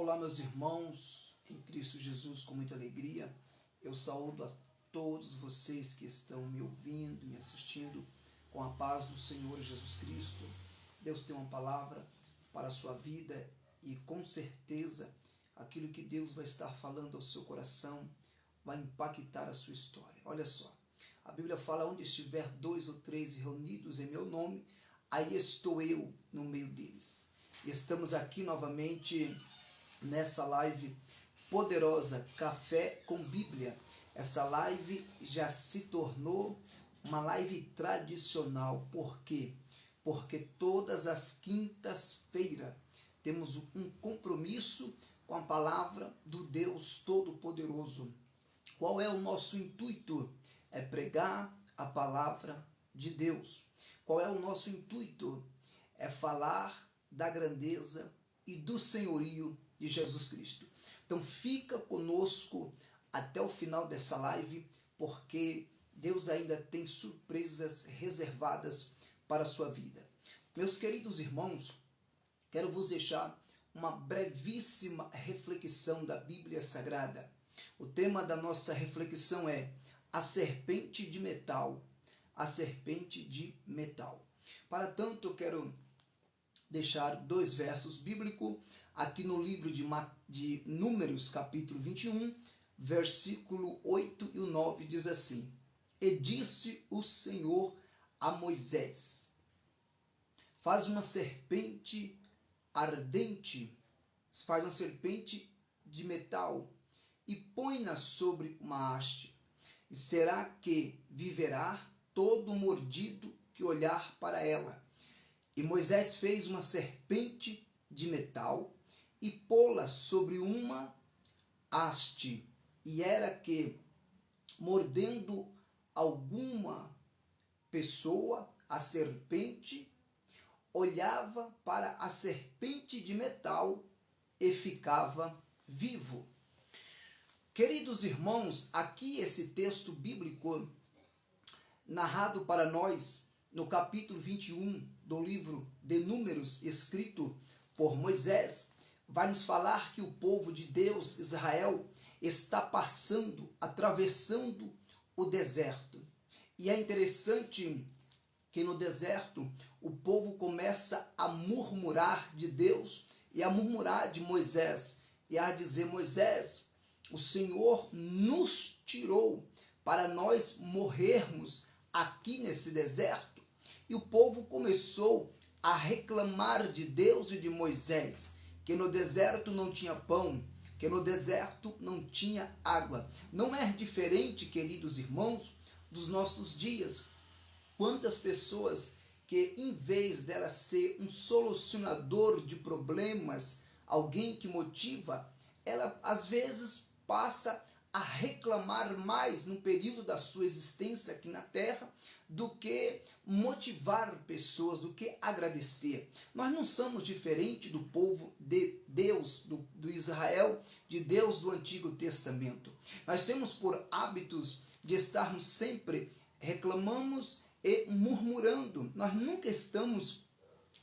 Olá, meus irmãos, em Cristo Jesus, com muita alegria, eu saúdo a todos vocês que estão me ouvindo e assistindo com a paz do Senhor Jesus Cristo. Deus tem uma palavra para a sua vida e com certeza aquilo que Deus vai estar falando ao seu coração vai impactar a sua história. Olha só, a Bíblia fala: onde estiver 2 ou 3 reunidos em meu nome, aí estou eu no meio deles. Estamos aqui novamente nessa live poderosa, Café com Bíblia. Essa live já se tornou uma live tradicional. Por quê? Porque todas as quintas-feiras temos um compromisso com a palavra do Deus Todo-Poderoso. Qual é o nosso intuito? É pregar a palavra de Deus. Qual é o nosso intuito? É falar da grandeza e do senhorio de Jesus Cristo. Então fica conosco até o final dessa live, porque Deus ainda tem surpresas reservadas para a sua vida. Meus queridos irmãos, quero vos deixar uma brevíssima reflexão da Bíblia Sagrada. O tema da nossa reflexão é a serpente de metal. A serpente de metal. Para tanto, eu quero deixar 2 versos bíblicos aqui no livro de Números, capítulo 21, versículo 8 e 9, diz assim: E disse o Senhor a Moisés: faz uma serpente ardente, faz uma serpente de metal e põe-na sobre uma haste, e será que viverá todo mordido que olhar para ela. E Moisés fez uma serpente de metal e pô-la sobre uma haste, e era que, mordendo alguma pessoa, a serpente olhava para a serpente de metal e ficava vivo. Queridos irmãos, aqui esse texto bíblico narrado para nós no capítulo 21 do livro de Números, escrito por Moisés, vai nos falar que o povo de Deus, Israel, está atravessando o deserto. E é interessante que no deserto o povo começa a murmurar de Deus e a murmurar de Moisés, e a dizer: Moisés, o Senhor nos tirou para nós morrermos aqui nesse deserto. E o povo começou a reclamar de Deus e de Moisés, que no deserto não tinha pão, que no deserto não tinha água. Não é diferente, queridos irmãos, dos nossos dias. Quantas pessoas que, em vez dela ser um solucionador de problemas, alguém que motiva, ela às vezes passa a reclamar mais no período da sua existência aqui na terra do que motivar pessoas, do que agradecer. Nós não somos diferentes do povo de Deus, do Israel, de Deus do Antigo Testamento. Nós temos por hábitos de estarmos sempre reclamamos e murmurando. Nós nunca estamos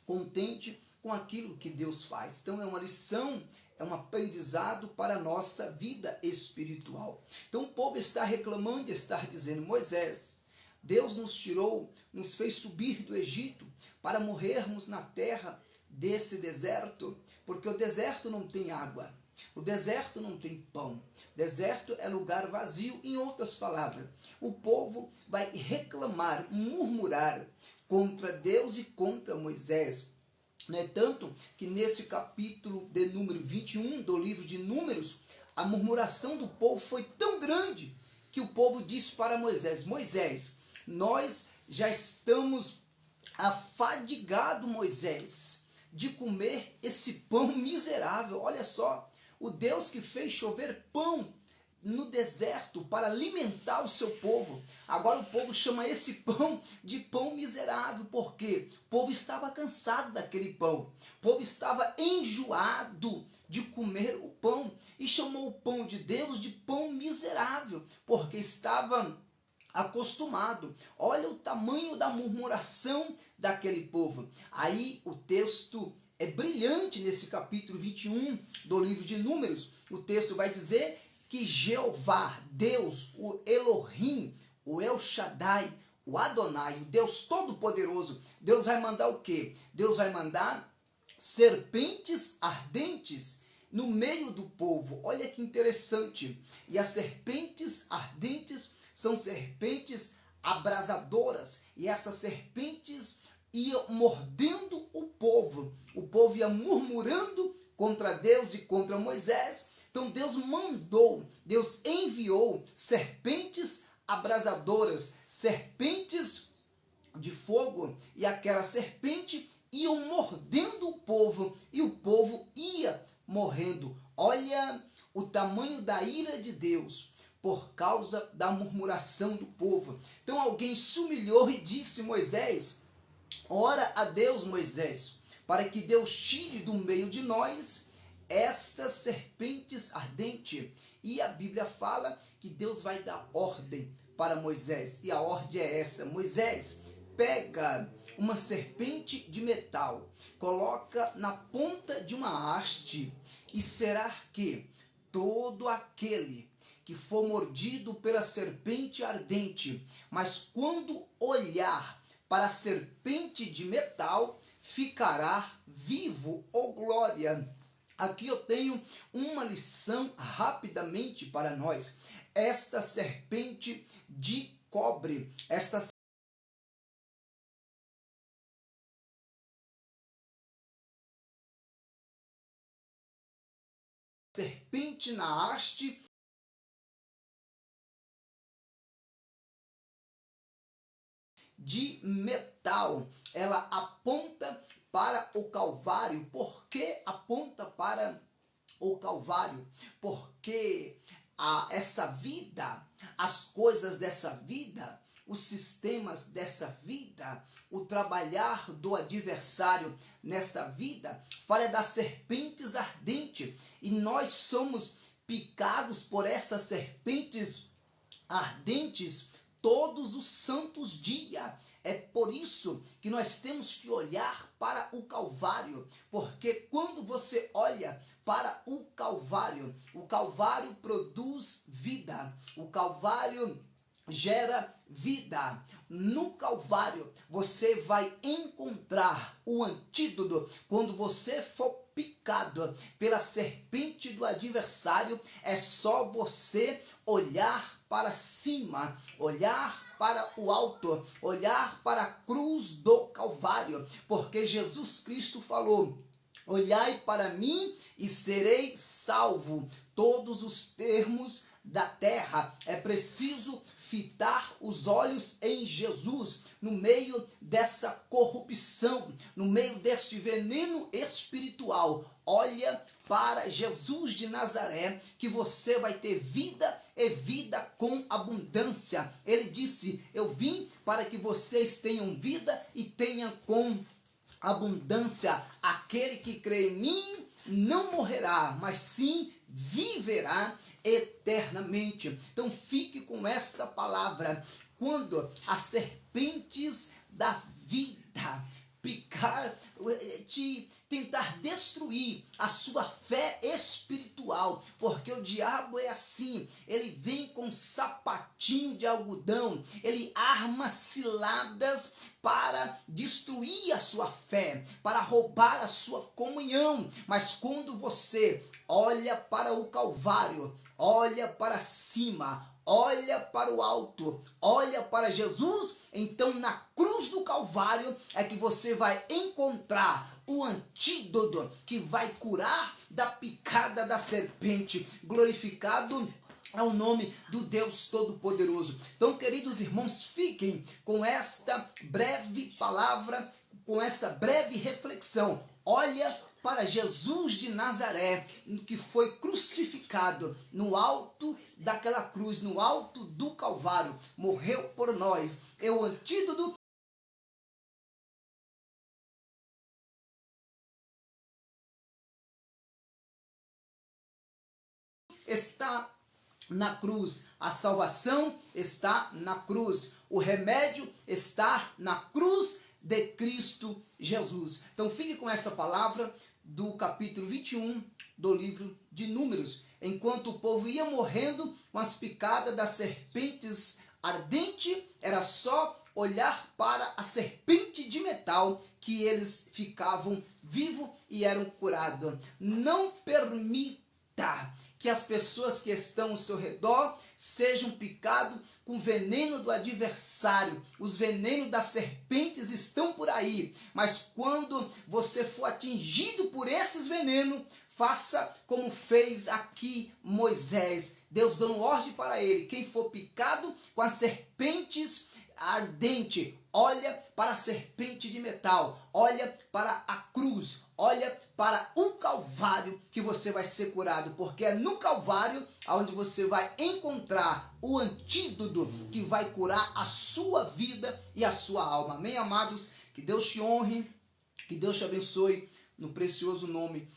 contentes com aquilo que Deus faz. Então é uma lição, é um aprendizado para a nossa vida espiritual. Então o povo está reclamando, está dizendo: Moisés, Deus nos tirou, nos fez subir do Egito para morrermos na terra desse deserto, porque o deserto não tem água, o deserto não tem pão, deserto é lugar vazio. Em outras palavras, o povo vai reclamar, murmurar contra Deus e contra Moisés. Não é tanto que nesse capítulo de número 21 do livro de Números, a murmuração do povo foi tão grande que o povo disse para Moisés: Moisés, nós já estamos afadigados, Moisés, de comer esse pão miserável. Olha só, o Deus que fez chover pão no deserto para alimentar o seu povo, agora o povo chama esse pão de pão miserável. Por quê? O povo estava cansado daquele pão, o povo estava enjoado de comer o pão e chamou o pão de Deus de pão miserável, porque estava acostumado. Olha o tamanho da murmuração daquele povo. Aí o texto é brilhante nesse capítulo 21 do livro de Números. O texto vai dizer que Jeová, Deus, o Elohim, o El Shaddai, o Adonai, o Deus Todo-Poderoso, Deus vai mandar o quê? Deus vai mandar serpentes ardentes no meio do povo. Olha que interessante. E as serpentes ardentes são serpentes abrasadoras. E essas serpentes iam mordendo o povo. O povo ia murmurando contra Deus e contra Moisés. Então Deus mandou, Deus enviou serpentes abrasadoras, serpentes de fogo, e aquela serpente iam mordendo o povo, e o povo ia morrendo. Olha o tamanho da ira de Deus por causa da murmuração do povo. Então alguém se humilhou e disse: Moisés, ora a Deus, Moisés, para que Deus tire do meio de nós estas serpentes ardentes. E a Bíblia fala que Deus vai dar ordem para Moisés. E a ordem é essa: Moisés, pega uma serpente de metal, coloca na ponta de uma haste, e será que todo aquele que for mordido pela serpente ardente, mas quando olhar para a serpente de metal, ficará vivo, ou glória. Aqui eu tenho uma lição rapidamente para nós. Esta serpente de cobre, esta serpente na haste de metal, ela aponta para o Calvário. Por que aponta para o Calvário? Porque essa vida, as coisas dessa vida, os sistemas dessa vida, o trabalhar do adversário nesta vida, fala das serpentes ardentes, e nós somos picados por essas serpentes ardentes todos os santos dias. É por isso que nós temos que olhar para o Calvário, porque quando você olha para o Calvário produz vida, o Calvário gera vida. No Calvário você vai encontrar o antídoto. Quando você for picado pela serpente do adversário, é só você olhar para cima, olhar para o alto, olhar para a cruz do Calvário, porque Jesus Cristo falou: olhai para mim e serei salvo. Todos os termos da terra, é preciso fitar os olhos em Jesus, no meio dessa corrupção, no meio deste veneno espiritual. Olha para Jesus de Nazaré, que você vai ter vida e vida com abundância. Ele disse: eu vim para que vocês tenham vida e tenham com abundância. Aquele que crê em mim não morrerá, mas sim viverá eternamente. Então fique com esta palavra. Quando as serpentes da vida picar, tentar destruir a sua fé espiritual, porque o diabo é assim, ele vem com um sapatinho de algodão, ele arma ciladas para destruir a sua fé, para roubar a sua comunhão. Mas quando você olha para o Calvário, olha para cima, olha para o alto, olha para Jesus, então na cruz do Calvário é que você vai encontrar o antídoto que vai curar da picada da serpente. Glorificado é o nome do Deus Todo-Poderoso. Então, queridos irmãos, fiquem com esta breve palavra, com esta breve reflexão. Olha para Jesus de Nazaré, que foi crucificado no alto daquela cruz, no alto do Calvário, morreu por nós. É o antídoto está na cruz, a salvação está na cruz, o remédio está na cruz de Cristo Jesus. Então fique com essa palavra do capítulo 21 do livro de Números. Enquanto o povo ia morrendo com as picadas das serpentes ardentes, era só olhar para a serpente de metal que eles ficavam vivos e eram curados. Não permita que as pessoas que estão ao seu redor sejam picadas com o veneno do adversário. Os venenos das serpentes estão por aí, mas quando você for atingido por esses venenos, faça como fez aqui Moisés. Deus dando ordem para ele: quem for picado com as serpentes ardente, olha para a serpente de metal, olha para a cruz, olha para o Calvário, que você vai ser curado, porque é no Calvário onde você vai encontrar o antídoto que vai curar a sua vida e a sua alma. Amém, amados? Que Deus te honre, que Deus te abençoe, no precioso nome